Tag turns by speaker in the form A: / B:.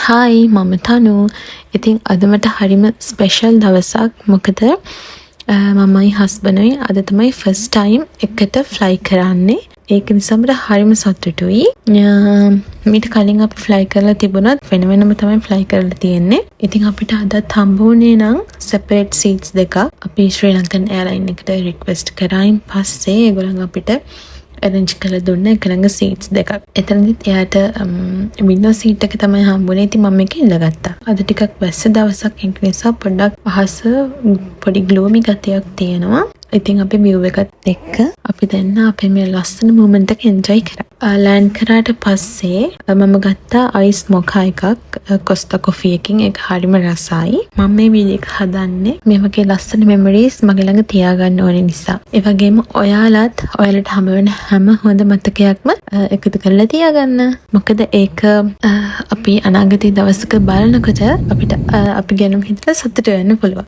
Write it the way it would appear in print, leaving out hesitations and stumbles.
A: Hi මම තනු. ඉතින් අද මට හරිම ස්පෙෂල් දවසක්. මොකද මමයි හස්බන්ඩ්යි අද තමයි ෆස්ට් ටයිම් එකට ෆ්ලයි කරන්නේ. ඒක නිසා මට හරිම සතුටුයි. මීට කලින් අපි ෆ්ලයි කරලා තිබුණත් වෙන වෙනම තමයි ෆ්ලයි කරලා තියෙන්නේ. ඉතින් අපිට අදත් හම්බ වුණේ නම් සෙපරේට් සීට්ස් දෙකක්. අපි ශ්‍රී ලංකන් එයාර්ලයින් එකට රික්වෙස්ට් කරායින් පස්සේ ඒගොල්ලන් අපිට arrange කරලා දුන්න එකලඟ සීට්ස් දෙකක්. එතනදිත් එයාට වින්ඩෝ සීට් එක තමයි හම්බුනේ. ඉතින් මම මේක ඉඳගත්තා. අද ටිකක් වැස්ස දවසක් ඒක නිසා පොඩ්ඩක් අහස පොඩි ග්ලෝමි ගතියක් තියෙනවා. ඉතින් අපි view එකත් එක්ක අපි දැන් අපේ මේ ලස්සන මොමන්ට් එක එන්ජොයි කරා. ලෑන්ඩ් කරාට පස්සේ මම ගත්තා අයිස් මොකා එකක් කොස්ටා කොෆි එකකින්. ඒක හරිම රසයි. මම මේ වීඩියෝ එක හදන්නේ මේ වගේ ලස්සන මෙමරිස් මගේ ළඟ තියාගන්න ඕන නිසා. ඒ වගේම ඔයාලත් ඔයාලට හම්බ වෙන හැම හොඳ මතකයක්ම එකතු කරලා තියාගන්න. මොකද ඒක අපි අනාගතයේ දවසක බලනකොට අපිට අපි ගැනම හිතලා සතුට වෙන්න පුළුවන්.